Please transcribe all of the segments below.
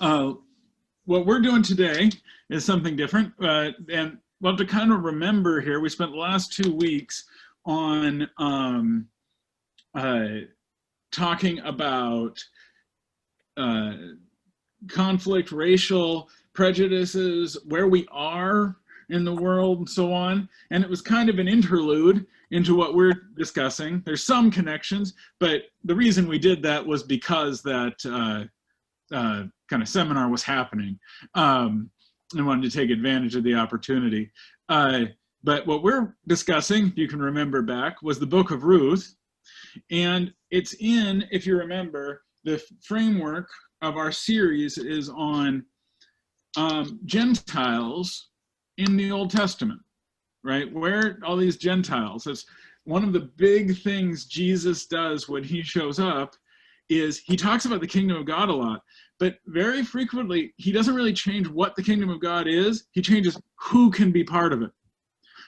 Uh, what we're doing today is something different, and we'll have to kind of remember here, we spent the last 2 weeks on talking about conflict, racial prejudices, where we are in the world, and so on. And it was kind of an interlude into what we're discussing. There's some connections, but the reason we did that was because that kind of seminar was happening. And wanted to take advantage of the opportunity. But what we're discussing, if you can remember back, was the book of Ruth. And it's in, if you remember, the framework of our series is on Gentiles in the Old Testament, right? Where all these Gentiles, it's one of the big things Jesus does when he shows up is he talks about the kingdom of God a lot, but very frequently he doesn't really change what the kingdom of God is. He changes who can be part of it,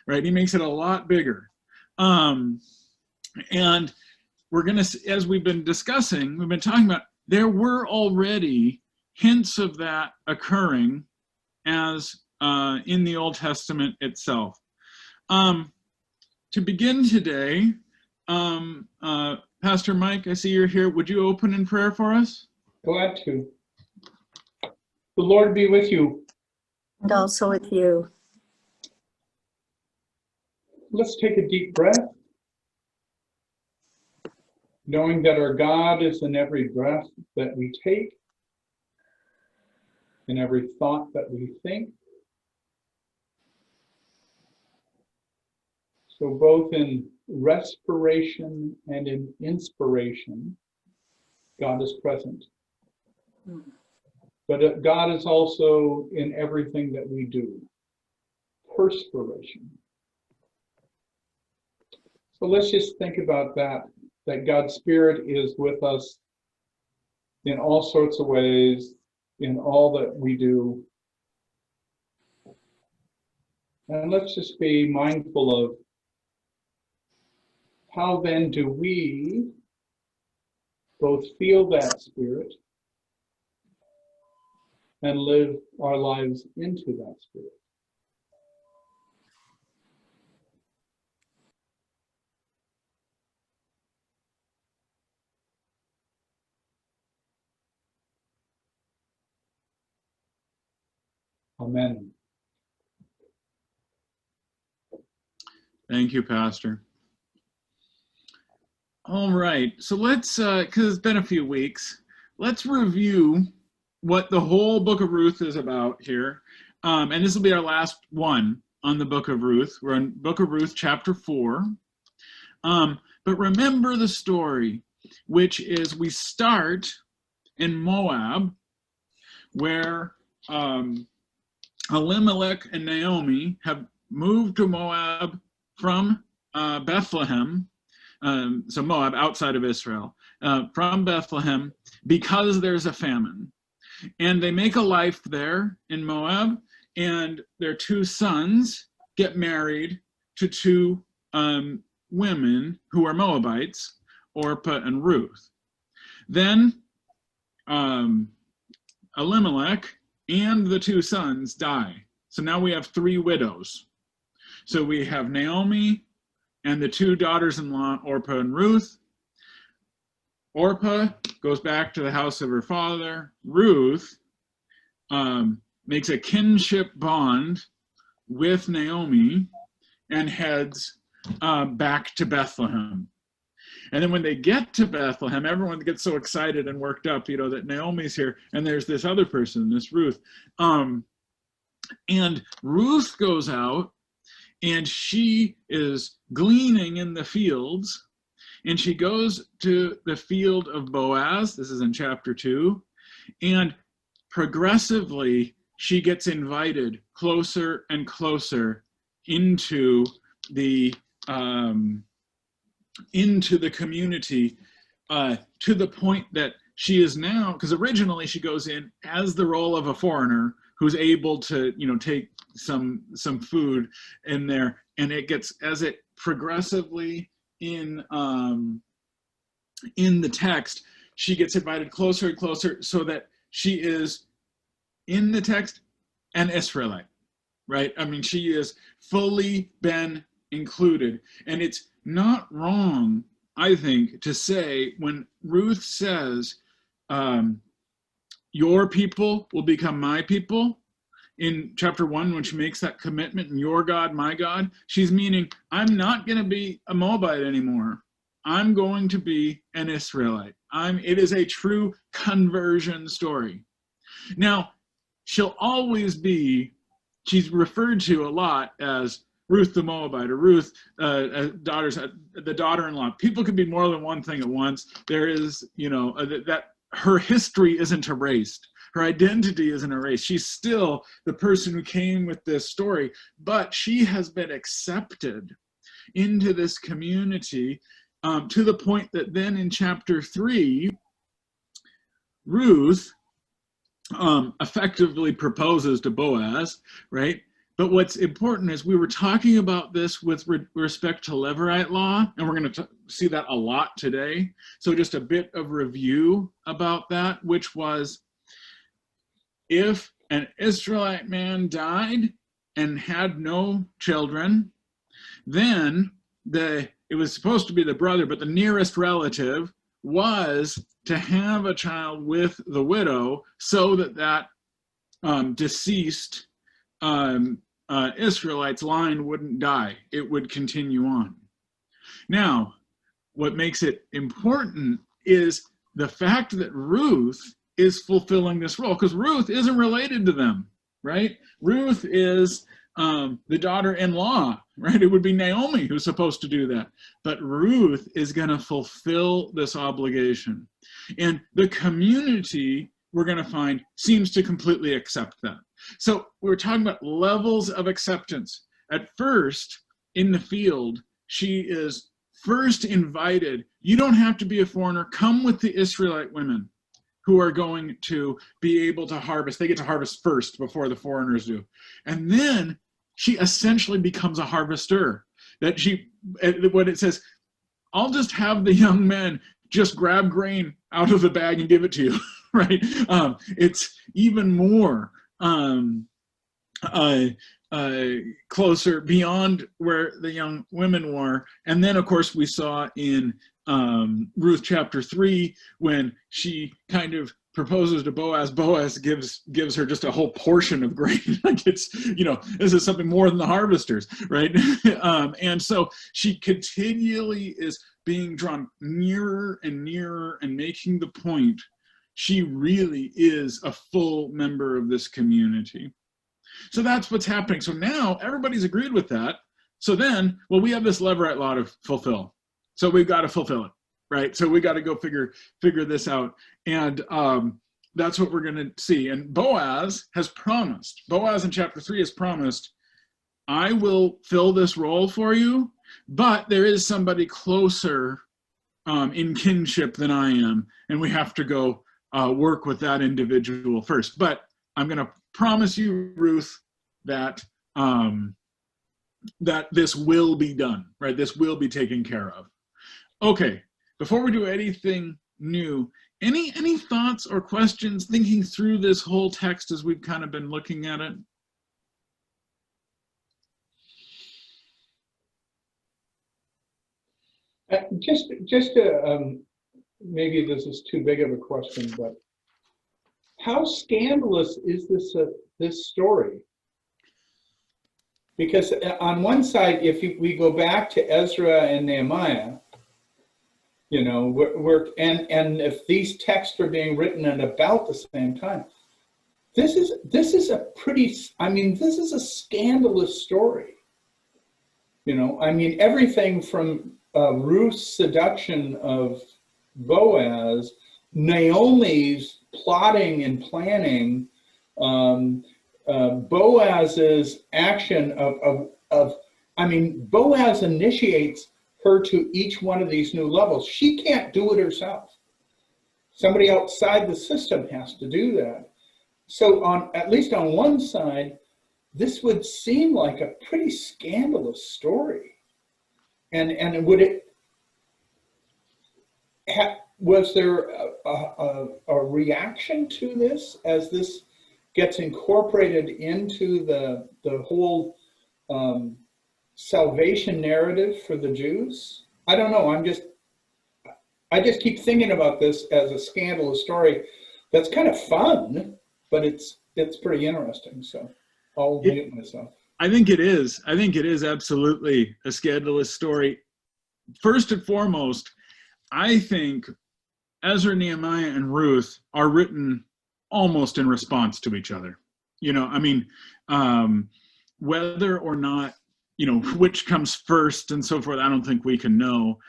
right? He makes it a lot bigger. And we're going to, as we've been discussing, we've been talking about, there were already hints of that occurring as in the Old Testament itself. To begin today, Pastor Mike, I see you're here. Would you open in prayer for us? Glad to. The Lord be with you. And also with you. Let's take a deep breath, knowing that our God is in every breath that we take, in every thought that we think. So both in respiration and in inspiration, God is present. But God is also in everything that we do. Perspiration. So let's just think about that God's Spirit is with us in all sorts of ways, in all that we do. And let's just be mindful of how then do we both feel that Spirit and live our lives into that Spirit. Amen. Thank you, Pastor. All right, so let's, because it's been a few weeks, let's review what the whole book of Ruth is about here. And this will be our last one on the book of Ruth. We're in book of Ruth, chapter 4. But remember the story, which is we start in Moab, where Elimelech and Naomi have moved to Moab from Bethlehem. So Moab, outside of Israel, from Bethlehem, because there's a famine. And they make a life there in Moab, and their 2 sons get married to 2 women who are Moabites, Orpah and Ruth. Then Elimelech and the 2 sons die. So now we have 3 widows. So we have Naomi and the 2 daughters-in-law, Orpah and Ruth. Orpah goes back to the house of her father. Ruth makes a kinship bond with Naomi and heads back to Bethlehem. And then when they get to Bethlehem, everyone gets so excited and worked up, you know, that Naomi's here, and there's this other person, this Ruth. And Ruth goes out, and she is gleaning in the fields, and she goes to the field of Boaz. This is in chapter 2. And progressively, she gets invited closer and closer into the community, to the point that she is now, because originally she goes in as the role of a foreigner who's able to, you know, take some food in there, and it gets, as it progressively in the text, she gets invited closer and closer, so that she is in the text an Israelite, right? I mean, she is fully been included. And it's not wrong, I think, to say when Ruth says, your people will become my people, in chapter 1, when she makes that commitment, and your God, my God, she's meaning, I'm not going to be a Moabite anymore. I'm going to be an Israelite. It is a true conversion story. Now, she'll always be, she's referred to a lot as Ruth the Moabite, or Ruth, the daughter-in-law. People could be more than one thing at once. There is, that her history isn't erased. Her identity isn't erased. She's still the person who came with this story, but she has been accepted into this community to the point that then in chapter 3, Ruth effectively proposes to Boaz, right? But what's important is we were talking about this with respect to Levirate law, and we're going to see that a lot today. So just a bit of review about that, which was, if an Israelite man died and had no children, then it was supposed to be the brother, but the nearest relative was to have a child with the widow, so that deceased Israelite's line wouldn't die. It would continue on. Now, what makes it important is the fact that Ruth is fulfilling this role, because Ruth isn't related to them, right? Ruth is the daughter-in-law, right? It would be Naomi who's supposed to do that. But Ruth is going to fulfill this obligation. And the community, we're going to find, seems to completely accept that. So we're talking about levels of acceptance. At first, in the field, she is first invited. You don't have to be a foreigner. Come with the Israelite women who are going to be able to harvest. They get to harvest first before the foreigners do. And then she essentially becomes a harvester. What it says, I'll just have the young men just grab grain out of the bag and give it to you, right? It's even more closer beyond where the young women were. And then, of course, we saw in Ruth chapter 3, when she kind of proposes to Boaz, Boaz gives her just a whole portion of grain. Like, it's, this is something more than the harvesters, right? And so she continually is being drawn nearer and nearer and making the point she really is a full member of this community. So that's what's happening. So now everybody's agreed with that. So then, well, we have this Levirate law to fulfill. So we've got to fulfill it, right? So we got to go figure this out. And that's what we're going to see. And Boaz has promised, Boaz in chapter 3 has promised, I will fill this role for you, but there is somebody closer in kinship than I am, and we have to go work with that individual first. But I'm going to promise you, Ruth, that that this will be done, right? This will be taken care of. Okay, before we do anything new, any thoughts or questions thinking through this whole text as we've kind of been looking at it? Just to, maybe this is too big of a question, but how scandalous is this story? Because on one side, if we go back to Ezra and Nehemiah, and if these texts are being written at about the same time, this is a pretty, this is a scandalous story. Everything from Ruth's seduction of Boaz, Naomi's plotting and planning, Boaz's action Boaz initiates her to each one of these new levels. She can't do it herself. Somebody outside the system has to do that. So at least on one side, this would seem like a pretty scandalous story. And was there a reaction to this as this gets incorporated into the whole salvation narrative for the Jews. I don't know. I just keep thinking about this as a scandalous story that's kind of fun, but it's pretty interesting. So I'll mute myself. I think it is. I think it is absolutely a scandalous story. First and foremost, I think Ezra, Nehemiah, and Ruth are written almost in response to each other. You know, I mean, whether or not, you know, which comes first and so forth, I don't think we can know.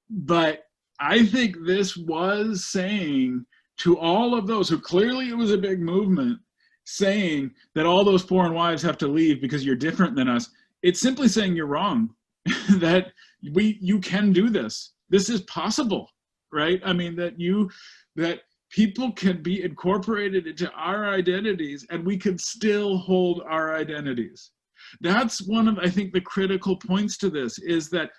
But I think this was saying to all of those who clearly it was a big movement, saying that all those foreign wives have to leave because you're different than us. It's simply saying you're wrong, that you can do this. This is possible, right? I mean, that people can be incorporated into our identities and we can still hold our identities. That's one of, I think, the critical points to this is that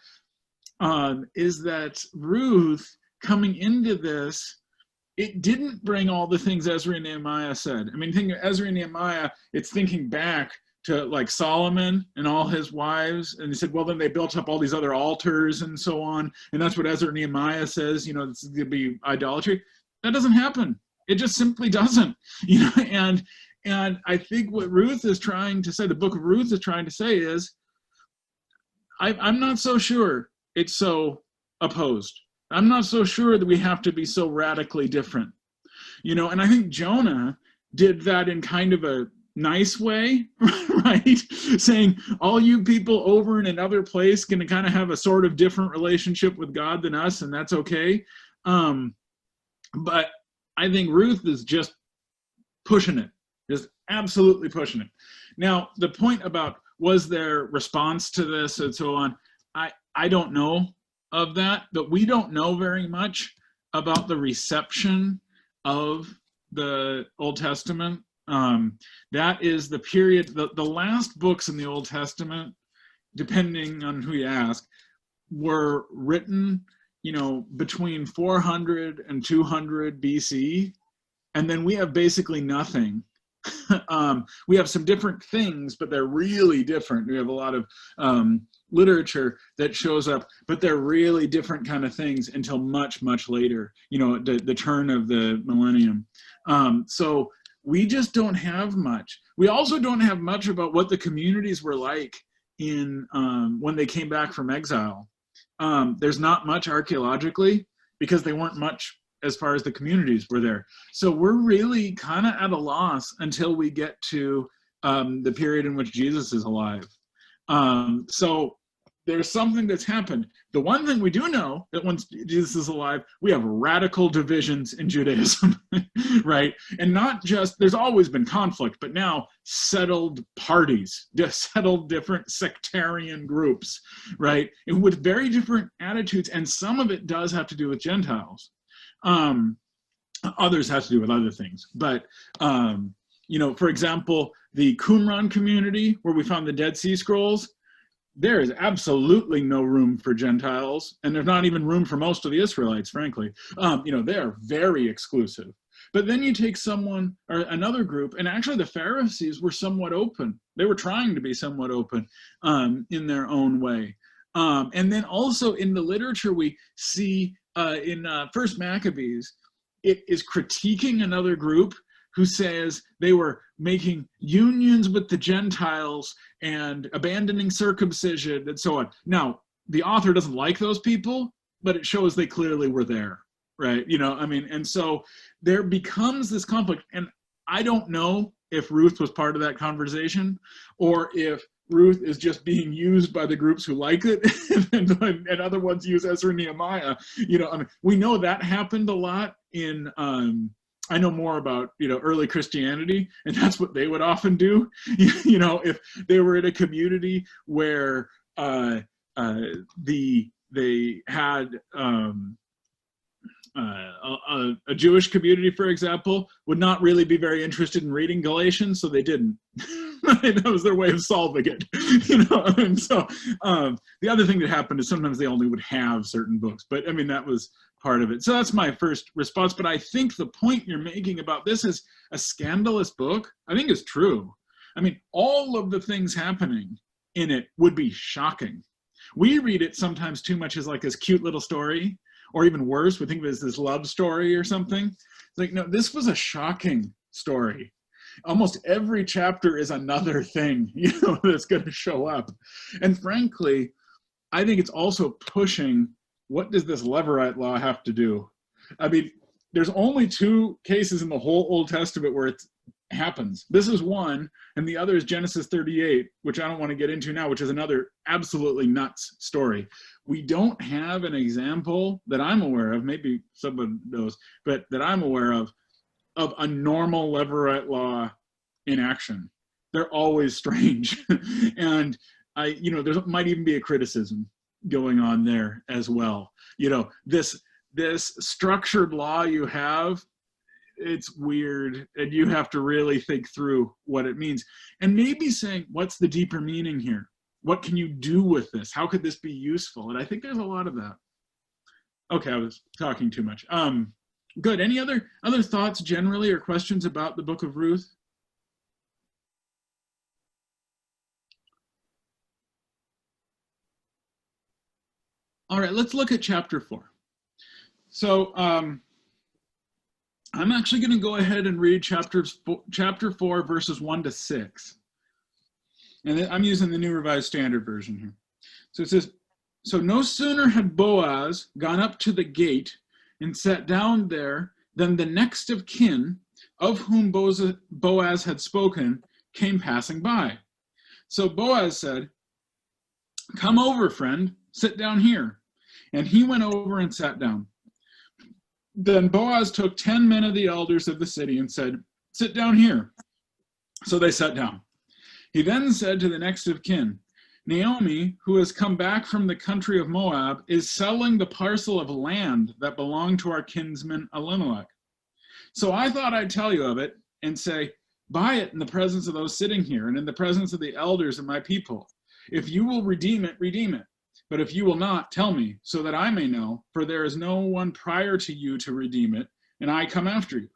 Ruth coming into this, it didn't bring all the things Ezra and Nehemiah said. I mean, think of Ezra and Nehemiah, it's thinking back to like Solomon and all his wives, and he said, well, then they built up all these other altars and so on, and that's what Ezra and Nehemiah says, you know, this is going to be idolatry. That doesn't happen. It just simply doesn't, you know, and I think what Ruth is trying to say, the book of Ruth is trying to say is, I'm not so sure it's so opposed. I'm not so sure that we have to be so radically different, you know, and I think Jonah did that in kind of a nice way, right? Saying all you people over in another place going to kind of have a sort of different relationship with God than us, and that's okay. But I think Ruth is just pushing it, just absolutely pushing it. Now, the point about was there response to this and so on, I don't know of that, but we don't know very much about the reception of the Old Testament. That is the period, the last books in the Old Testament, depending on who you ask, were written, you know, between 400 and 200 BC, and then we have basically nothing. We have some different things, but they're really different. We have a lot of literature that shows up, but they're really different kind of things until much, much later, you know, the turn of the millennium. So we just don't have much. We also don't have much about what the communities were like in when they came back from exile. There's not much archaeologically because they weren't much as far as the communities were there. So we're really kind of at a loss until we get to the period in which Jesus is alive. So there's something that's happened. The one thing we do know that once Jesus is alive, we have radical divisions in Judaism, right? And not just, there's always been conflict, but now settled parties, settled different sectarian groups, right? And with very different attitudes, and some of it does have to do with Gentiles. Others have to do with other things. But, you know, for example, the Qumran community where we found the Dead Sea Scrolls, there is absolutely no room for Gentiles, and there's not even room for most of the Israelites, frankly. You know, they are very exclusive. But then you take someone or another group, and actually the Pharisees were somewhat open. They were trying to be somewhat open in their own way. And then also in the literature we see in First Maccabees, it is critiquing another group who says they were making unions with the Gentiles and abandoning circumcision and so on. Now, the author doesn't like those people, but it shows they clearly were there, right? You know, I mean, and so there becomes this conflict. And I don't know if Ruth was part of that conversation or if Ruth is just being used by the groups who like it and other ones use Ezra and Nehemiah. You know, I mean, we know that happened a lot in, I know more about, you know, early Christianity, and that's what they would often do. You know, if they were in a community where they had a Jewish community, for example, would not really be very interested in reading Galatians, so they didn't. That was their way of solving it, And so the other thing that happened is sometimes they only would have certain books, but I mean that was part of it. So that's my first response. But I think the point you're making about this is a scandalous book, I think is true. I mean, all of the things happening in it would be shocking. We read it sometimes too much as like this cute little story, or even worse, we think of it as this love story or something. It's like, no, this was a shocking story. Almost every chapter is another thing, that's going to show up. And frankly, I think it's also pushing, what does this Levirate law have to do? I mean, there's only 2 cases in the whole Old Testament where it happens. This is one, and the other is Genesis 38, which I don't want to get into now, which is another absolutely nuts story. We don't have an example that I'm aware of, maybe someone knows, but that I'm aware of a normal Levirate law in action. They're always strange. And there might even be a criticism going on there as well. This structured law you have, it's weird, and you have to really think through what it means. And maybe saying, what's the deeper meaning here? What can you do with this? How could this be useful? And I think there's a lot of that. Okay, I was talking too much. Good. Any other thoughts generally or questions about the book of Ruth? All right, let's look at chapter 4. So I'm actually going to go ahead and read chapter 4, verses 1 to 6. And I'm using the New Revised Standard Version here. So it says, so no sooner had Boaz gone up to the gate and sat down there than the next of kin, of whom Boaz had spoken, came passing by. So Boaz said, come over, friend, sit down here. And he went over and sat down. Then Boaz took 10 men of the elders of the city and said, sit down here. So they sat down. He then said to the next of kin, Naomi, who has come back from the country of Moab, is selling the parcel of land that belonged to our kinsman Elimelech. So I thought I'd tell you of it and say, buy it in the presence of those sitting here and in the presence of the elders of my people. If you will redeem it, redeem it. But if you will not, tell me, so that I may know, for there is no one prior to you to redeem it, and I come after you.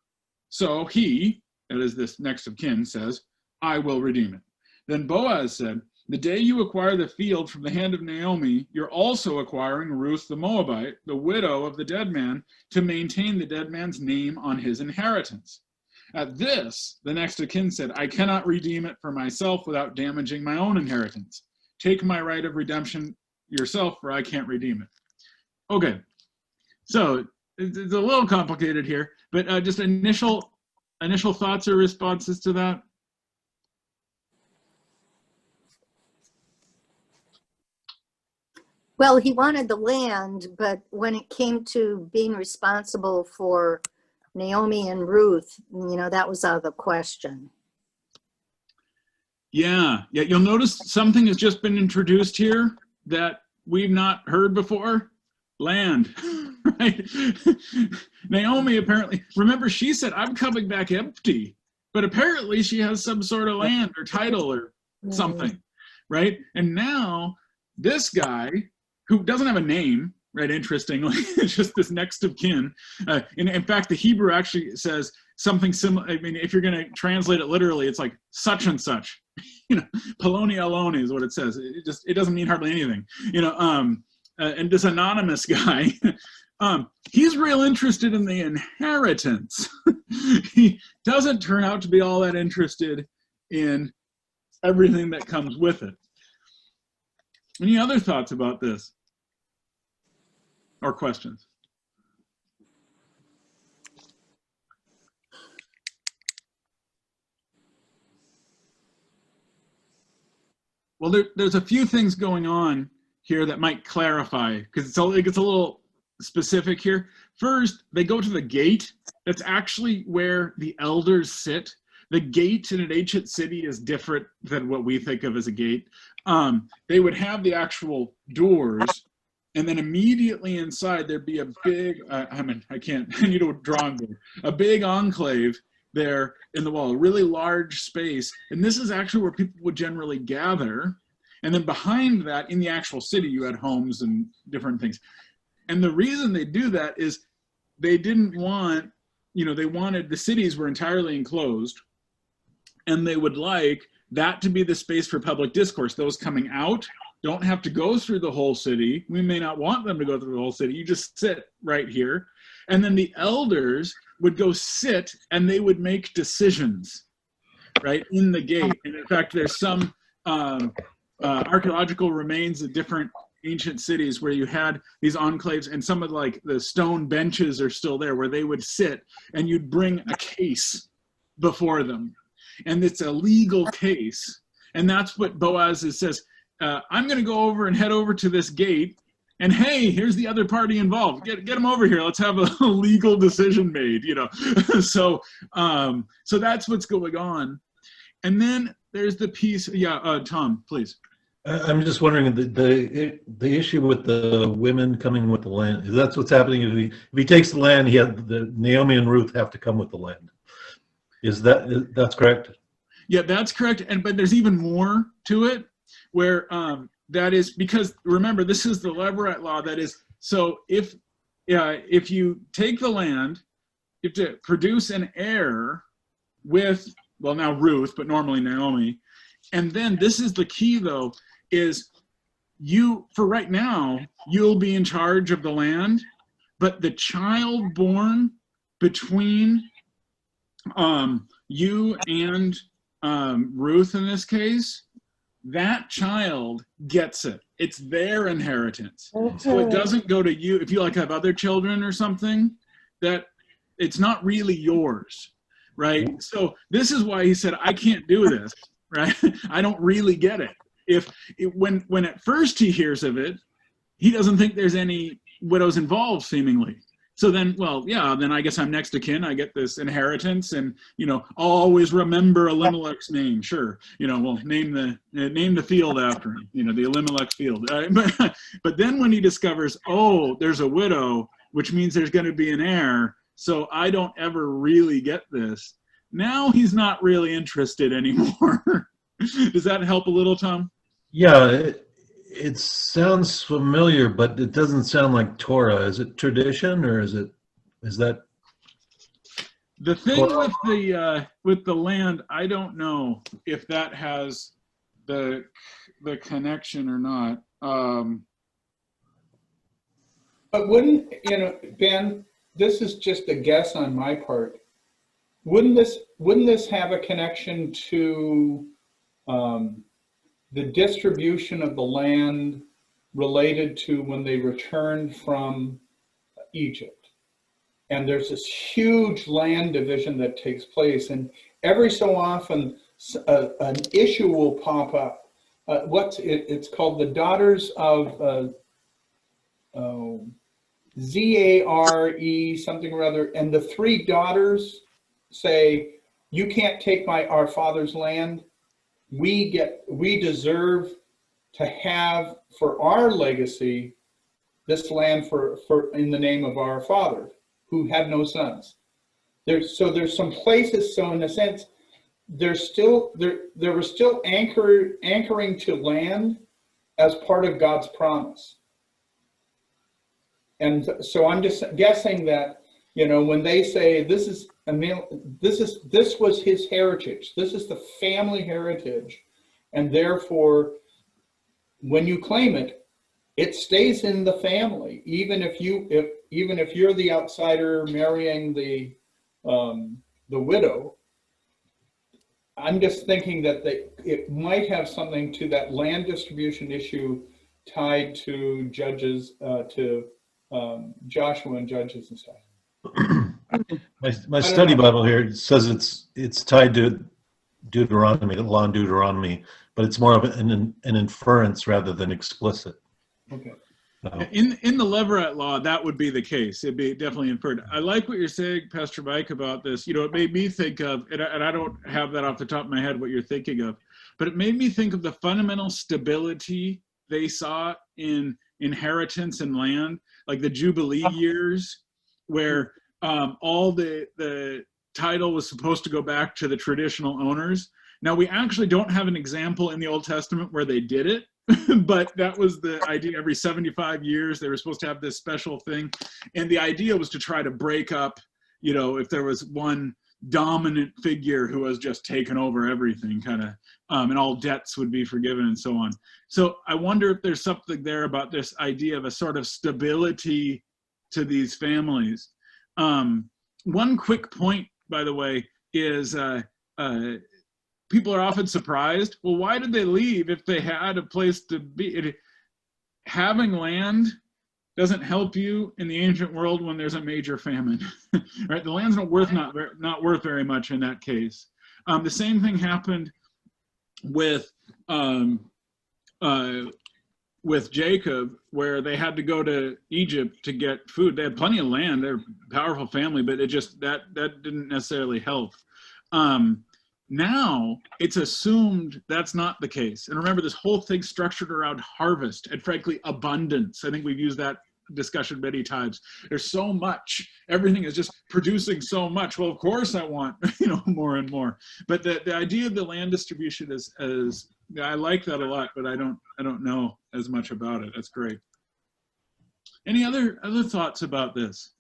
So he, that is this next of kin, says, I will redeem it. Then Boaz said, the day you acquire the field from the hand of Naomi, you're also acquiring Ruth the Moabite, the widow of the dead man, to maintain the dead man's name on his inheritance. At this, the next of kin said, I cannot redeem it for myself without damaging my own inheritance. Take my right of redemption yourself, for I can't redeem it. Okay, so it's a little complicated here, but just initial thoughts or responses to that? Well, he wanted the land, but when it came to being responsible for Naomi and Ruth, that was out of the question. Yeah, you'll notice something has just been introduced here that we've not heard before. Land, right? Naomi apparently, remember she said, I'm coming back empty, but apparently she has some sort of land or title or something, right? And now this guy, who doesn't have a name, right, interestingly, it's just this next of kin. In fact, the Hebrew actually says something similar. I mean, if you're going to translate it literally, it's like such and such. Poloni alone is what it says. It doesn't mean hardly anything. And this anonymous guy, he's real interested in the inheritance. He doesn't turn out to be all that interested in everything that comes with it. Any other thoughts about this? Or questions? Well, there's a few things going on here that might clarify, because it gets a little specific here. First, they go to the gate. That's actually where the elders sit. The gate in an ancient city is different than what we think of as a gate. They would have the actual doors And then immediately inside, there'd be a big, I need a drawing board, a big enclave there in the wall, a really large space. And this is actually where people would generally gather. And then behind that, in the actual city, you had homes and different things. And the reason they do that is they didn't want, they wanted, the cities were entirely enclosed, and they would like that to be the space for public discourse. Those coming out don't have to go through the whole city. We may not want them to go through the whole city. You just sit right here. And then the elders would go sit and they would make decisions, right, in the gate. And in fact, there's some archaeological remains of different ancient cities where you had these enclaves, and some of like the stone benches are still there where they would sit, and you'd bring a case before them. And it's a legal case. And that's what Boaz says, I'm going to go over and head over to this gate, and hey, here's the other party involved. Get them over here. Let's have a legal decision made, So that's what's going on. And then there's the piece. Yeah, Tom, please. I'm just wondering, the issue with the women coming with the land, that's what's happening. If he takes the land, Naomi and Ruth have to come with the land. That's correct? Yeah, that's correct. But there's even more to it, where that is, because remember, this is the Levirate law. That is, so if you take the land, you have to produce an heir with, well, now Ruth, but normally Naomi. And then this is the key, though, is for right now, you'll be in charge of the land, but the child born between you and Ruth in this case, that child gets it. It's their inheritance. So it doesn't go to you. If you have other children or something, that it's not really yours, right? So this is why he said, I can't do this, right? I don't really get it. When at first he hears of it, he doesn't think there's any widows involved, seemingly. So then, then I guess I'm next of kin. I get this inheritance, and I'll always remember Elimelech's name. Sure, we'll name the field after him. The Elimelech field. But then when he discovers, oh, there's a widow, which means there's going to be an heir. So I don't ever really get this. Now he's not really interested anymore. Does that help a little, Tom? Yeah, it sounds familiar, but it doesn't sound like Torah. Is it tradition, or is that the thing with the land? I don't know if that has the connection or not. But wouldn't, Ben, this is just a guess on my part. Wouldn't this have a connection to the distribution of the land related to when they returned from Egypt? And there's this huge land division that takes place, and every so often an issue will pop up. It's called the Daughters of Zare something or other, and the three daughters say, you can't take our father's land. We deserve to have for our legacy this land for in the name of our father who had no sons. There's some places, so in a sense, there were still anchoring to land as part of God's promise. And so I'm just guessing that, when they say this was his heritage, this is the family heritage, and therefore, when you claim it, it stays in the family, even if you're the outsider marrying the widow. I'm just thinking that it might have something to that land distribution issue tied to Judges, to Joshua and Judges and stuff. My study Bible here says it's tied to Deuteronomy, the law in Deuteronomy, but it's more of an inference rather than explicit. Okay. In the Levirate law, that would be the case. It'd be definitely inferred. I like what you're saying, Pastor Mike, about this. It made me think of, and I don't have that off the top of my head what you're thinking of, but it made me think of the fundamental stability they saw in inheritance and land, like the Jubilee years, where all the title was supposed to go back to the traditional owners. Now, we actually don't have an example in the Old Testament where they did it, but that was the idea. Every 75 years, they were supposed to have this special thing. And the idea was to try to break up, if there was one dominant figure who was just taken over everything, kind of, and all debts would be forgiven and so on. So I wonder if there's something there about this idea of a sort of stability to these families. One quick point, by the way, is people are often surprised. Well, why did they leave if they had a place to be? Having land doesn't help you in the ancient world when there's a major famine, right? The land's not worth very much in that case. The same thing happened with Jacob, where they had to go to Egypt to get food. They had plenty of land. They're a powerful family, but it just that didn't necessarily help. Now it's assumed that's not the case. And remember, this whole thing's structured around harvest and frankly abundance. I think we've used that discussion many times. There's so much, everything is just producing so much. Well, of course I want more and more. But the idea of the land distribution is I like that a lot, but I don't know as much about it. That's great. Any other thoughts about this?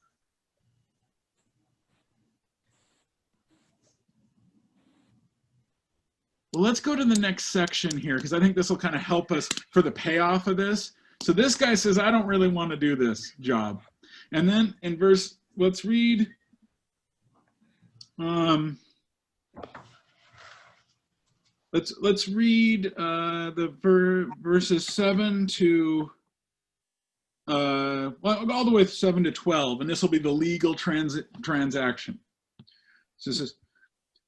Well, let's go to the next section here, because I think this will kind of help us for the payoff of this. So this guy says, I don't really want to do this job. And then in let's read, let's read verses 7 to, all the way 7 to 12, and this will be the legal transaction. So it says,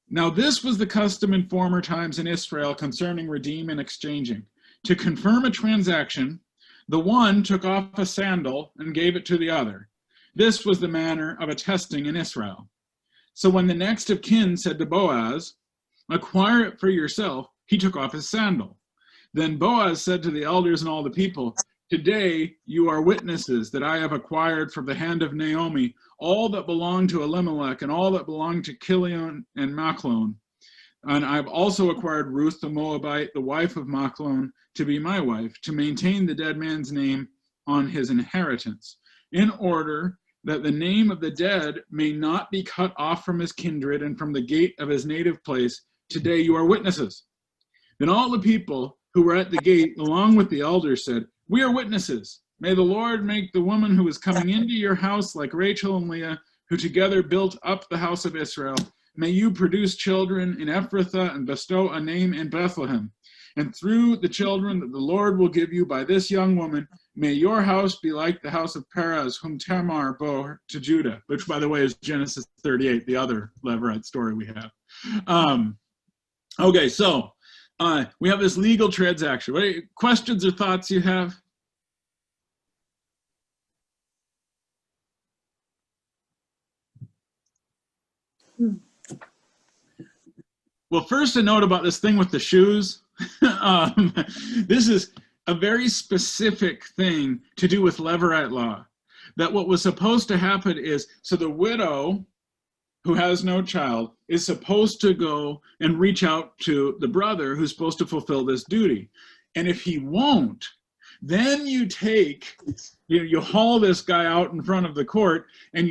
now this was the custom in former times in Israel concerning redeeming and exchanging. To confirm a transaction, the one took off a sandal and gave it to the other. This was the manner of attesting in Israel. So when the next of kin said to Boaz, acquire it for yourself, he took off his sandal. Then Boaz said to the elders and all the people, today you are witnesses that I have acquired from the hand of Naomi all that belonged to Elimelech and all that belonged to Chilion and Machlon. And I've also acquired Ruth the Moabite, the wife of Machlon, to be my wife, to maintain the dead man's name on his inheritance, in order that the name of the dead may not be cut off from his kindred and from the gate of his native place. Today you are witnesses. Then all the people who were at the gate, along with the elders, said, we are witnesses. May the Lord make the woman who is coming into your house like Rachel and Leah, who together built up the house of Israel. May you produce children in Ephrathah and bestow a name in Bethlehem. And through the children that the Lord will give you by this young woman, may your house be like the house of Perez, whom Tamar bore to Judah, which, by the way, is Genesis 38, the other Levirate story we have. Okay, so we have this legal transaction. What questions or thoughts you have? Well, first a note about this thing with the shoes. This is a very specific thing to do with Levirate law. That what was supposed to happen is, so the widow who has no child is supposed to go and reach out to the brother who's supposed to fulfill this duty. And if he won't, then you take, you haul this guy out in front of the court, and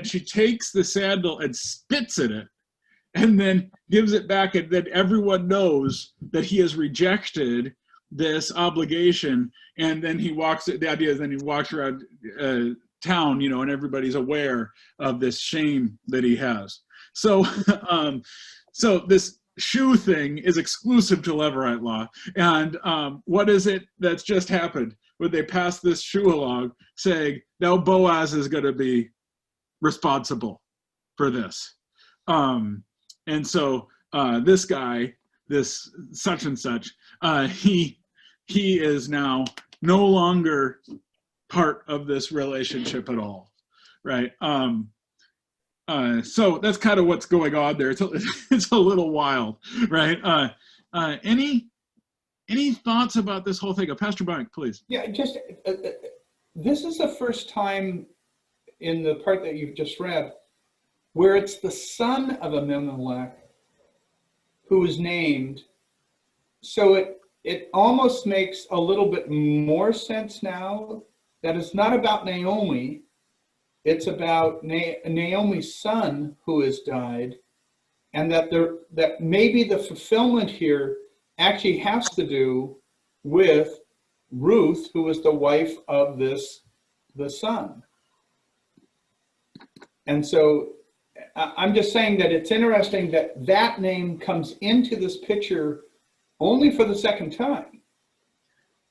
she takes the sandal and spits at it, and then gives it back, and then everyone knows that he has rejected this obligation. And then the idea is then he walks around town, and everybody's aware of this shame that he has. So, so this shoe thing is exclusive to Levirate law. And what is it that's just happened? When they passed this shoe along saying, now Boaz is going to be responsible for this. And so this guy, this such and such, he is now no longer part of this relationship at all, right? So that's kind of what's going on there. It's a little wild, right? Any Any thoughts about this whole thing? Pastor Mike, please. Yeah, just this is the first time in the part that you've just read where it's the son of Abimelech who is named. So it almost makes a little bit more sense now that it's not about Naomi. It's about Naomi's son who has died, and that maybe the fulfillment here actually has to do with Ruth, who was the wife of the son. And so I'm just saying that it's interesting that that name comes into this picture only for the second time.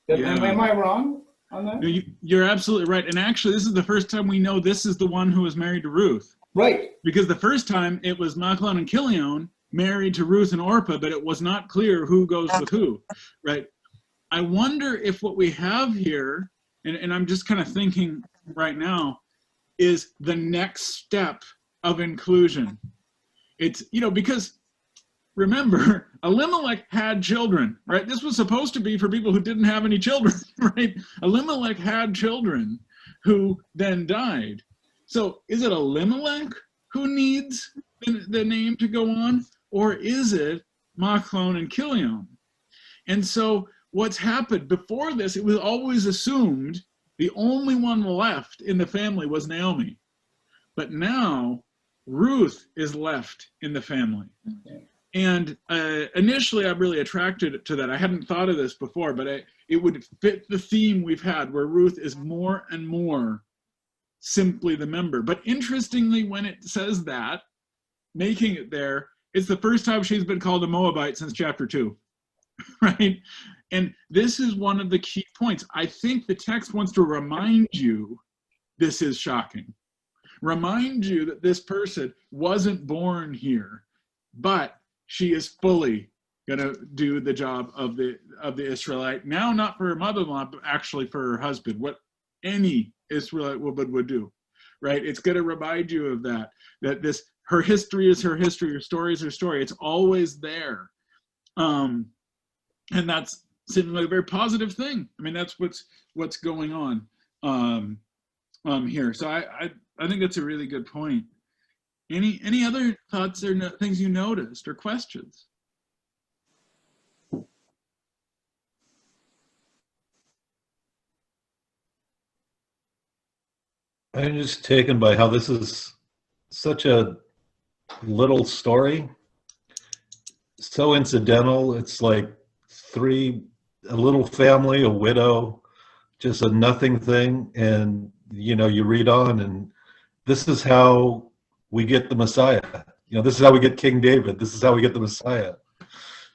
Yeah. Am I wrong on that? No, you're absolutely right. And actually, this is the first time we know this is the one who was married to Ruth. Right. Because the first time it was Machlon and Chilion married to Ruth and Orpah, but it was not clear who goes with who, right? I wonder if what we have here, and I'm just kind of thinking right now, is the next step of inclusion. It's, because remember, Elimelech had children, right? This was supposed to be for people who didn't have any children, right? Elimelech had children who then died. So is it Elimelech who needs the name to go on, or is it Machlon and Chilion? And so what's happened before this, it was always assumed the only one left in the family was Naomi. But now Ruth is left in the family. Okay. And initially I'm really attracted to that. I hadn't thought of this before, but it would fit the theme we've had where Ruth is more and more simply the member. But interestingly, when it says that, making it there, it's the first time she's been called a Moabite since chapter 2, right? And this is one of the key points. I think the text wants to remind you this is shocking. Remind you that this person wasn't born here, but she is fully going to do the job of the Israelite. Now, not for her mother-in-law, but actually for her husband, what any Israelite woman would do, right? It's going to remind you of that her history is her history, her story is her story. It's always there. And that's seems like a very positive thing. I mean, that's what's going on here. So I think that's a really good point. Any other thoughts or things you noticed or questions? I'm just taken by how this is such a little story, so incidental. It's like a little family, a widow, just a nothing thing, and you read on, and this is how we get the Messiah. This is how we get King David. This is how we get the Messiah.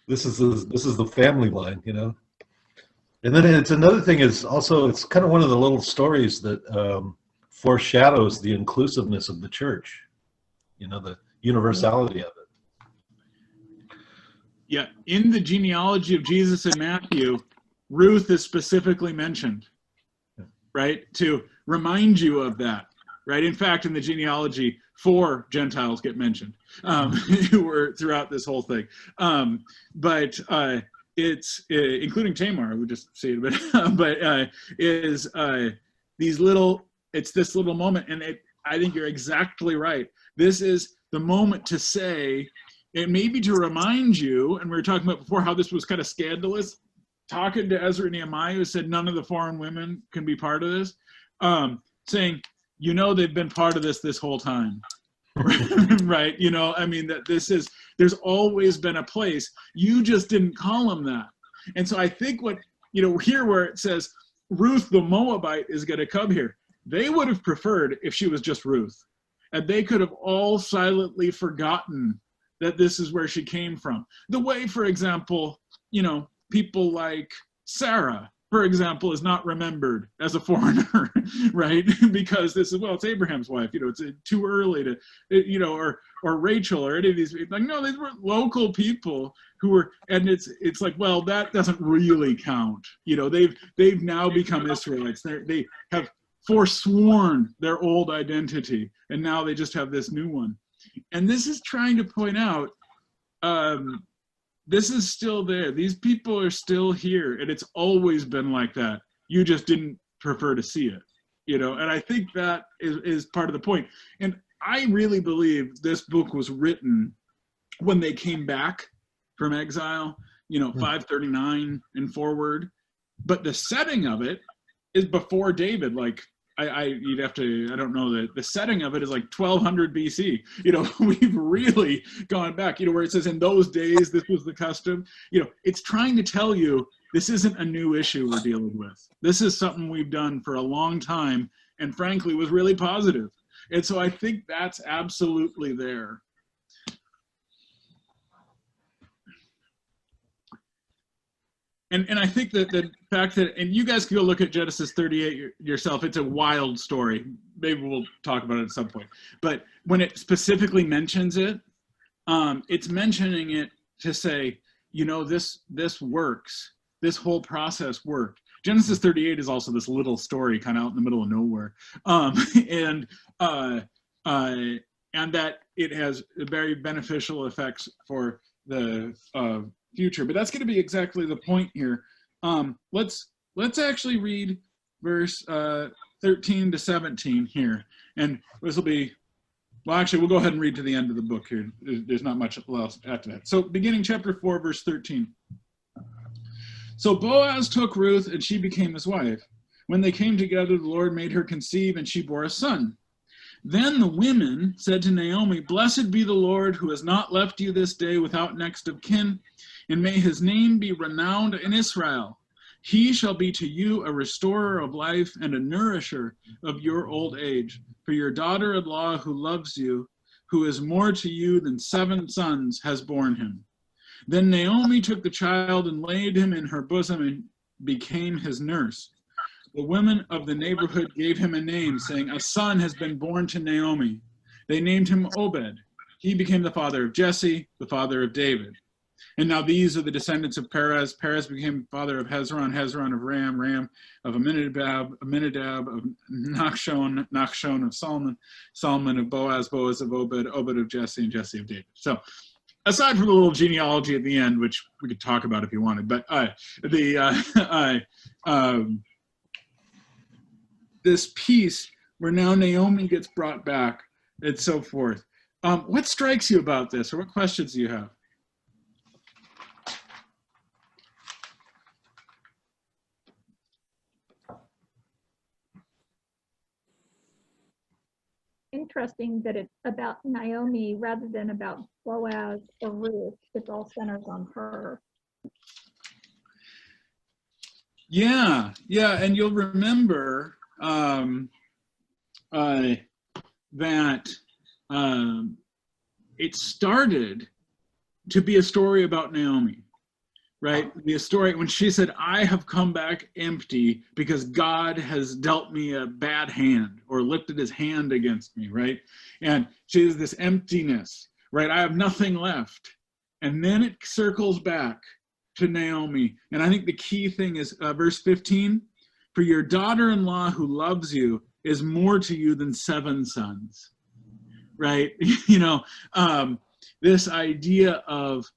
This is the family line, And then it's another thing is also it's kind of one of the little stories that foreshadows the inclusiveness of the church. The universality of it. Yeah, in the genealogy of Jesus in Matthew, Ruth is specifically mentioned, right? To remind you of that, right? In fact, in the genealogy, 4 Gentiles get mentioned who were throughout this whole thing. But it's, including Tamar, we'll just see it a bit, but is it's this little moment, and I think you're exactly right. This is the moment to say, and maybe to remind you, and we were talking about before how this was kind of scandalous, talking to Ezra and Nehemiah, who said none of the foreign women can be part of this, saying, they've been part of this whole time, right? That there's always been a place. You just didn't call them that. And so I think here where it says Ruth the Moabite is going to come here, they would have preferred if she was just Ruth. And they could have all silently forgotten that this is where she came from. The way, for example, people like Sarah, for example, is not remembered as a foreigner, right? Because it's Abraham's wife, it's too early to, or Rachel or any of these people. Like, no, these were local people who were, and it's like, well, that doesn't really count. They've now become Israelites. They have forsworn their old identity, and now they just have this new one. And this is trying to point out this is still there. These people are still here, and it's always been like that. You just didn't prefer to see it, you know. And I think that is part of the point. And I really believe this book was written when they came back from exile, you know, 539 and forward. But the setting of it is before David. Like, you'd have to, I don't know, the setting of it is like 1200 BC. You know, we've really gone back, you know, where it says in those days, this was the custom. You know, it's trying to tell you this isn't a new issue we're dealing with. This is something we've done for a long time, and frankly was really positive. And so I think that's absolutely there. And I think that the fact that, and you guys can go look at Genesis 38 yourself, it's a wild story. Maybe we'll talk about it at some point. But when it specifically mentions it, it's mentioning it to say, you know, this works. This whole process worked. Genesis 38 is also this little story kind of out in the middle of nowhere. And that it has very beneficial effects for the future. But that's going to be exactly the point here. Let's actually read verse 13 to 17 here. And this will be, well, actually, we'll go ahead and read to the end of the book here. There's not much else after that. So beginning chapter 4, verse 13. So Boaz took Ruth, and she became his wife. When they came together, the Lord made her conceive, and she bore a son. Then the women said to Naomi, "Blessed be the Lord, who has not left you this day without next of kin, and may his name be renowned in Israel. He shall be to you a restorer of life and a nourisher of your old age. For your daughter-in-law who loves you, who is more to you than 7 sons, has borne him." Then Naomi took the child and laid him in her bosom and became his nurse. The women of the neighborhood gave him a name, saying, "A son has been born to Naomi." They named him Obed. He became the father of Jesse, the father of David. And now these are the descendants of Perez. Perez became father of Hezron, Hezron of Ram, Ram of Aminadab, Aminadab of Nachshon, Nachshon of Solomon, Solomon of Boaz, Boaz of Obed, Obed of Jesse, and Jesse of David. So aside from the little genealogy at the end, which we could talk about if you wanted, but this piece where now Naomi gets brought back and so forth. What strikes you about this, or what questions do you have? Interesting that it's about Naomi rather than about Boaz or Ruth. It all centers on her. Yeah, and you'll remember that it started to be a story about Naomi, right? The story when she said, "I have come back empty because God has dealt me a bad hand or lifted his hand against me," right? And she has this emptiness, right? I have nothing left. And then it circles back to Naomi. And I think the key thing is verse 15, "For your daughter-in-law who loves you is more to you than 7 sons," right? You know, this idea of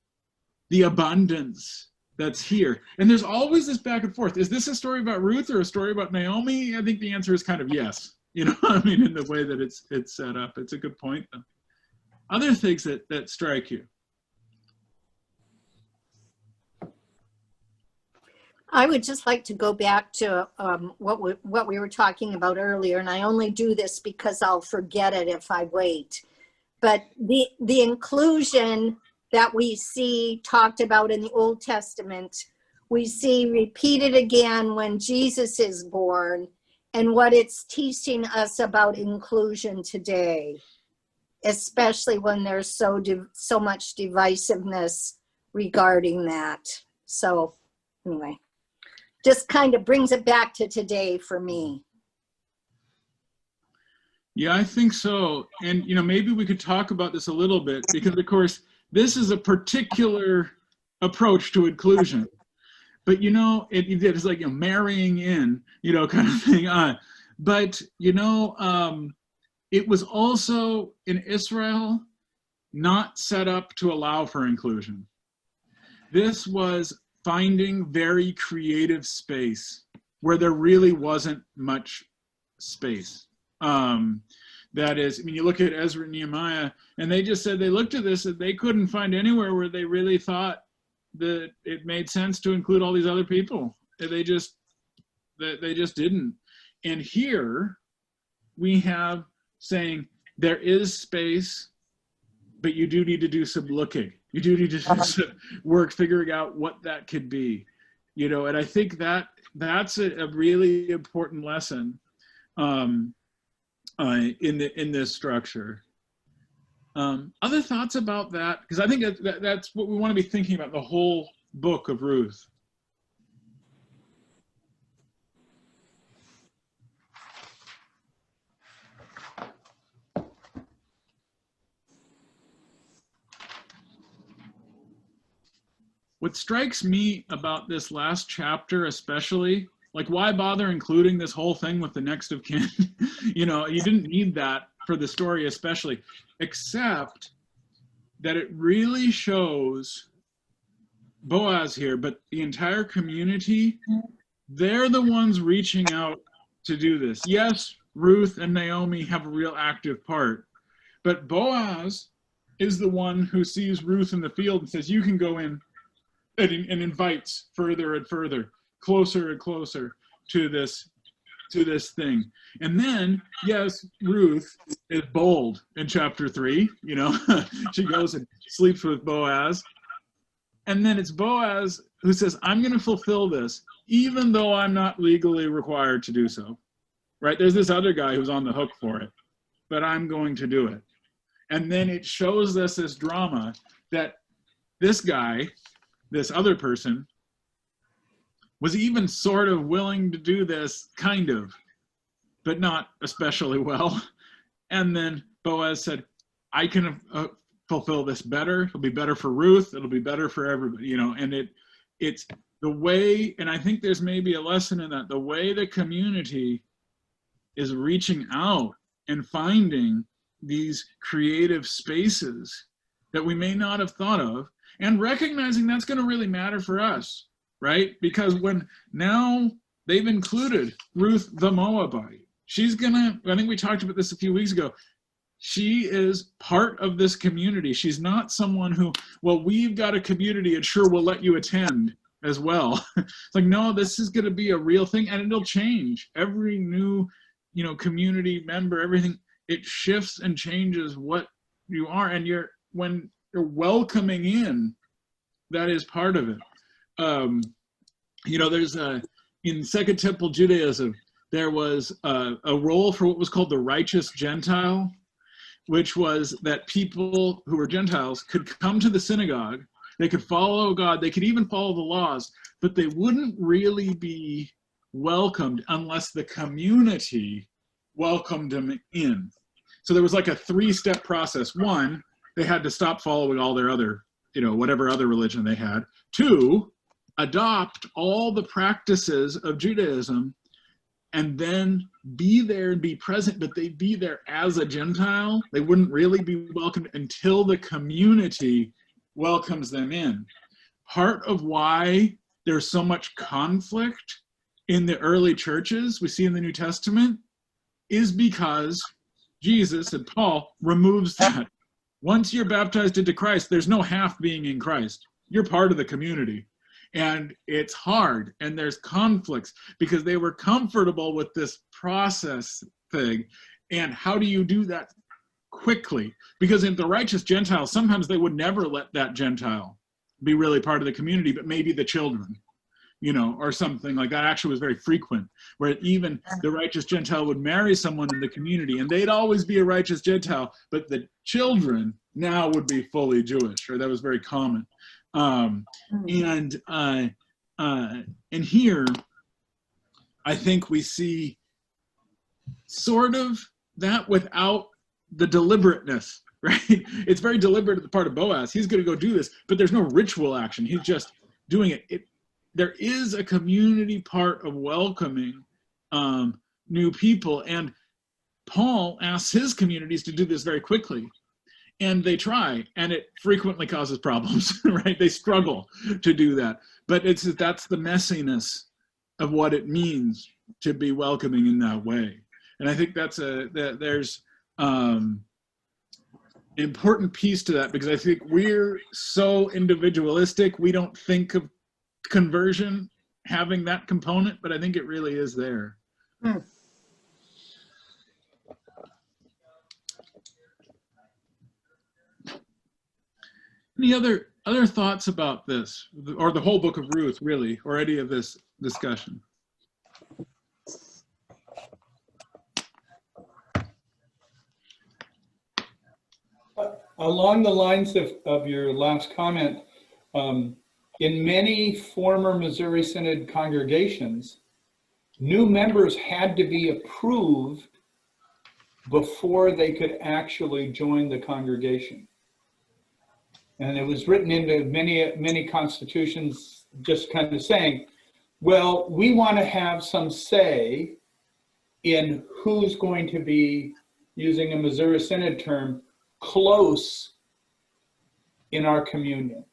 the abundance that's here. And there's always this back and forth. Is this a story about Ruth or a story about Naomi? I think the answer is kind of yes. You know, I mean, in the way that it's set up. It's a good point, though. Other things that strike you? I would just like to go back to what we were talking about earlier, and I only do this because I'll forget it if I wait. But the inclusion that we see talked about in the Old Testament, we see repeated again when Jesus is born, and what it's teaching us about inclusion today, especially when there's so much divisiveness regarding that. So anyway, just kind of brings it back to today for me. Yeah, I think so. And, you know, maybe we could talk about this a little bit because, of course, this is a particular approach to inclusion. But, you know, it's like, you know, marrying in, you know, kind of thing. But, you know, it was also in Israel not set up to allow for inclusion. This was finding very creative space where there really wasn't much space. That is, I mean, you look at Ezra and Nehemiah, and they just said they looked at this and they couldn't find anywhere where they really thought that it made sense to include all these other people. They just didn't. And here we have saying there is space, but you do need to do some looking. You do need to do some work figuring out what that could be, you know. And I think that that's a really important lesson in this structure. Other thoughts about that? Because I think that's what we want to be thinking about the whole book of Ruth. What strikes me about this last chapter especially, like, why bother including this whole thing with the next of kin? You know, you didn't need that for the story especially, except that it really shows Boaz here, but the entire community, they're the ones reaching out to do this. Yes, Ruth and Naomi have a real active part, but Boaz is the one who sees Ruth in the field and says, you can go in, and invites further and further, closer and closer to this thing. And then, yes, Ruth is bold in chapter 3, you know. She goes and sleeps with Boaz. And then it's Boaz who says, I'm going to fulfill this, even though I'm not legally required to do so. Right? There's this other guy who's on the hook for it, but I'm going to do it. And then it shows us this drama that this guy, this other person, was even sort of willing to do this, kind of, but not especially well. And then Boaz said, I can fulfill this better. It'll be better for Ruth. It'll be better for everybody, you know. And it's the way, and I think there's maybe a lesson in that, the way the community is reaching out and finding these creative spaces that we may not have thought of, and recognizing that's going to really matter for us, right? Because when now they've included Ruth the Moabite, she's gonna, I think we talked about this a few weeks ago, she is part of this community. She's not someone who, well, we've got a community and sure, we'll let you attend as well. It's like, no, this is going to be a real thing, and it'll change. Every new, you know, community member, everything, it shifts and changes what you are, and when you're welcoming in, that is part of it. You know, there's in Second Temple Judaism, there was a role for what was called the righteous Gentile, which was that people who were Gentiles could come to the synagogue, they could follow God, they could even follow the laws, but they wouldn't really be welcomed unless the community welcomed them in. So there was like a 3-step process. 1, they had to stop following all their other, you know, whatever other religion they had. 2, adopt all the practices of Judaism, and then be there and be present, but they'd be there as a Gentile. They wouldn't really be welcomed until the community welcomes them in. Part of why there's so much conflict in the early churches we see in the New Testament is because Jesus and Paul removes that. Once you're baptized into Christ, there's no half being in Christ. You're part of the community. And it's hard, and there's conflicts because they were comfortable with this process thing. And how do you do that quickly? Because in the righteous Gentiles, sometimes they would never let that Gentile be really part of the community, but maybe the children, you know, or something like that. Actually was very frequent, where even the righteous Gentile would marry someone in the community, and they'd always be a righteous Gentile, but the children now would be fully Jewish, or that was very common. And here, I think we see sort of that without the deliberateness, right? It's very deliberate at the part of Boaz. He's going to go do this, but there's no ritual action. He's just doing it. There is a community part of welcoming new people, and Paul asks his communities to do this very quickly. And they try, and it frequently causes problems, right? They struggle to do that. But that's the messiness of what it means to be welcoming in that way. And I think there's important piece to that, because I think we're so individualistic, we don't think of conversion having that component, but I think it really is there. Any other thoughts about this, or the whole book of Ruth, really, or any of this discussion? Along the lines of your last comment, in many former Missouri Synod congregations, new members had to be approved before they could actually join the congregation. And it was written into many constitutions, just kind of saying, well, we want to have some say in who's going to be, using a Missouri Synod term, close in our communion.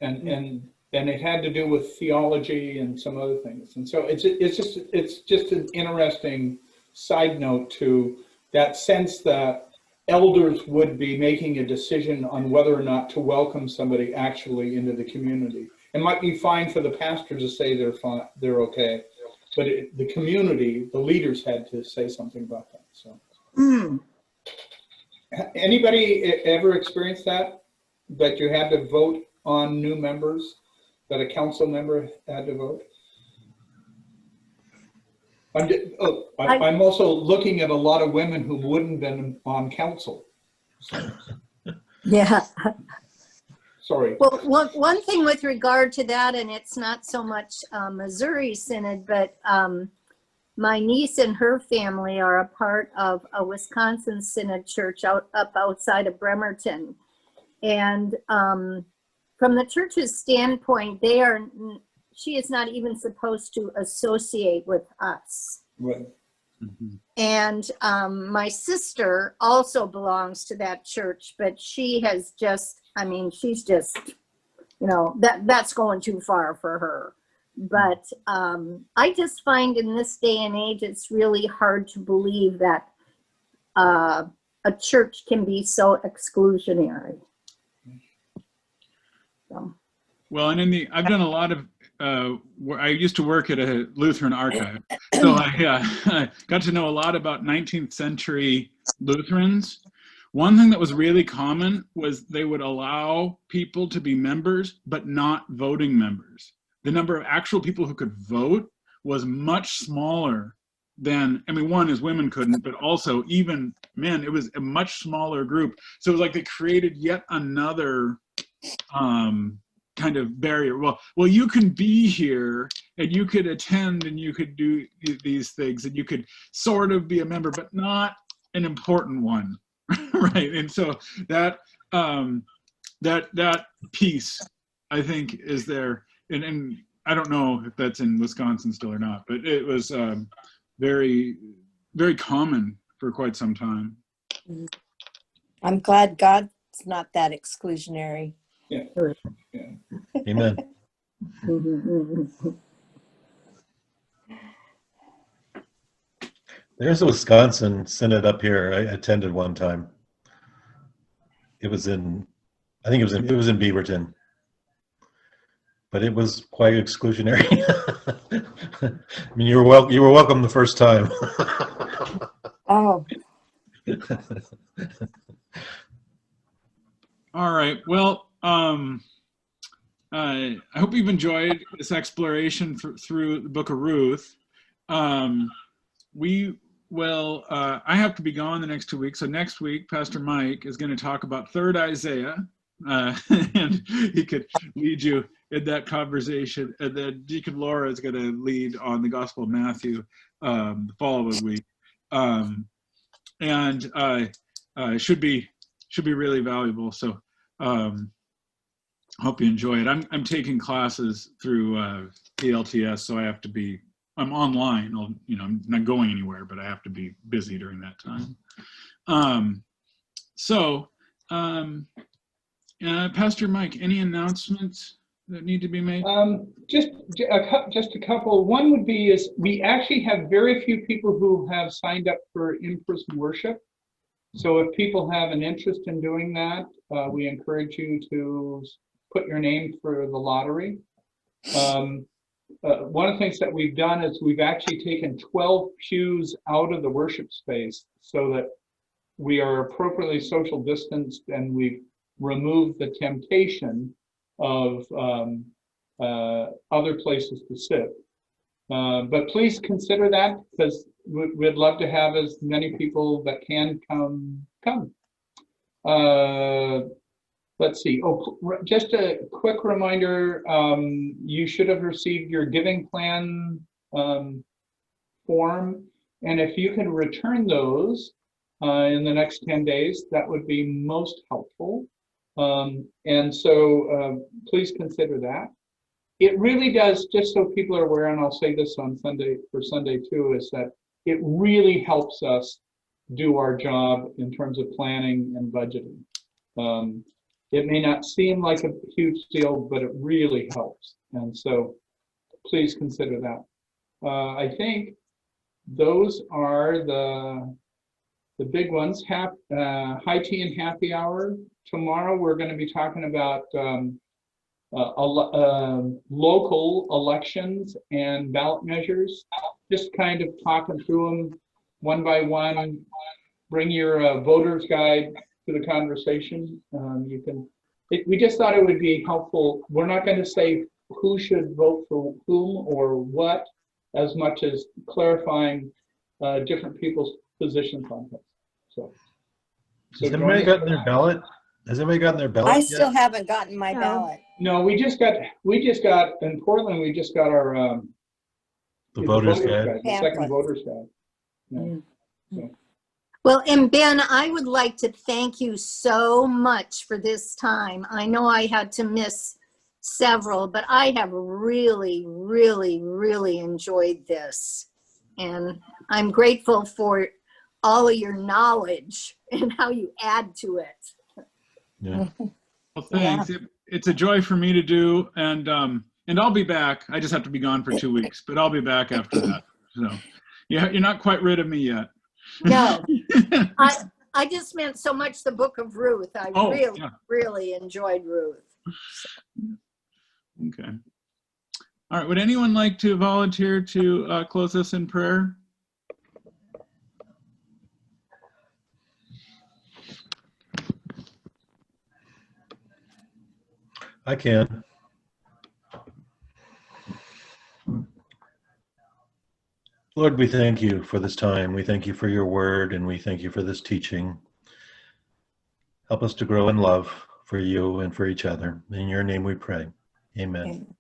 And it had to do with theology and some other things. And so it's just an interesting side note to that sense that elders would be making a decision on whether or not to welcome somebody actually into the community. It might be fine for the pastor to say they're okay, but the community, the leaders had to say something about that. So, anybody ever experienced that you had to vote on new members, that a council member had to vote? I'm also looking at a lot of women who wouldn't have been on council. So, Yeah. sorry. Well, one thing with regard to that, and it's not so much Missouri Synod, but my niece and her family are a part of a Wisconsin Synod church up outside of Bremerton. And from the church's standpoint, she is not even supposed to associate with us. Right. Mm-hmm. And my sister also belongs to that church, but she has just, she's just, that's going too far for her. But I just find in this day and age, it's really hard to believe that a church can be so exclusionary. So. Well, and I've done a lot of, I used to work at a Lutheran archive, so I got to know a lot about 19th century Lutherans. One thing that was really common was they would allow people to be members, but not voting members. The number of actual people who could vote was much smaller than, one is women couldn't, but also even men, it was a much smaller group. So it was like they created yet another kind of barrier. Well, you can be here and you could attend and you could do these things and you could sort of be a member, but not an important one, right? And so that piece, I think, is there. And I don't know if that's in Wisconsin still or not, but it was very, very common for quite some time. I'm glad God's not that exclusionary. Yeah. Yeah. Amen. There's a Wisconsin synod up here I attended one time. It was in Beaverton, but it was quite exclusionary. You were welcome the first time. Oh. All right. Well, I hope you've enjoyed this exploration through the book of Ruth. We will, I have to be gone the next 2 weeks. So next week, Pastor Mike is going to talk about 3rd Isaiah, and he could lead you in that conversation. And then Deacon Laura is going to lead on the Gospel of Matthew the following week. Should be really valuable. So hope you enjoy it. I'm taking classes through PLTS, so I have to be. I'm online. I'm not going anywhere, but I have to be busy during that time. Pastor Mike, any announcements that need to be made? Just a couple. One would be is we actually have very few people who have signed up for in-person worship. So if people have an interest in doing that, we encourage you to put your name for the lottery. One of the things that we've done is we've actually taken 12 pews out of the worship space so that we are appropriately social distanced, and we've removed the temptation of other places to sit. But please consider that, because we'd love to have as many people that can come. Let's see. Oh, just a quick reminder, you should have received your giving plan form. And if you can return those in the next 10 days, that would be most helpful. And so please consider that. It really does, just so people are aware, and I'll say this on Sunday, for Sunday too, is that it really helps us do our job in terms of planning and budgeting. It may not seem like a huge deal, but it really helps. And so please consider that. I think those are the big ones. High tea and happy hour. Tomorrow we're going to be talking about local elections and ballot measures. Just kind of talking through them one by one. Bring your voter's guide to the conversation. We just thought it would be helpful. We're not going to say who should vote for whom or what, as much as clarifying different people's positions on this. So has everybody gotten their ballot? Has everybody gotten their ballot? I yet? still haven't gotten my ballot. No, we just got in Portland. We just got our the voter's guide. The second voter's guide. Yeah. Mm. So. Well, and Ben, I would like to thank you so much for this time. I know I had to miss several, but I have really, really, really enjoyed this. And I'm grateful for all of your knowledge and how you add to it. Yeah. Well, thanks. Yeah. It's a joy for me to do, and I'll be back. I just have to be gone for 2 weeks, but I'll be back after that. So, yeah, you're not quite rid of me yet. No, I just meant so much the book of Ruth. I really enjoyed Ruth. Okay. All right. Would anyone like to volunteer to close us in prayer? I can. Lord, we thank you for this time. We thank you for your word, and we thank you for this teaching. Help us to grow in love for you and for each other. In your name we pray. Amen. Amen.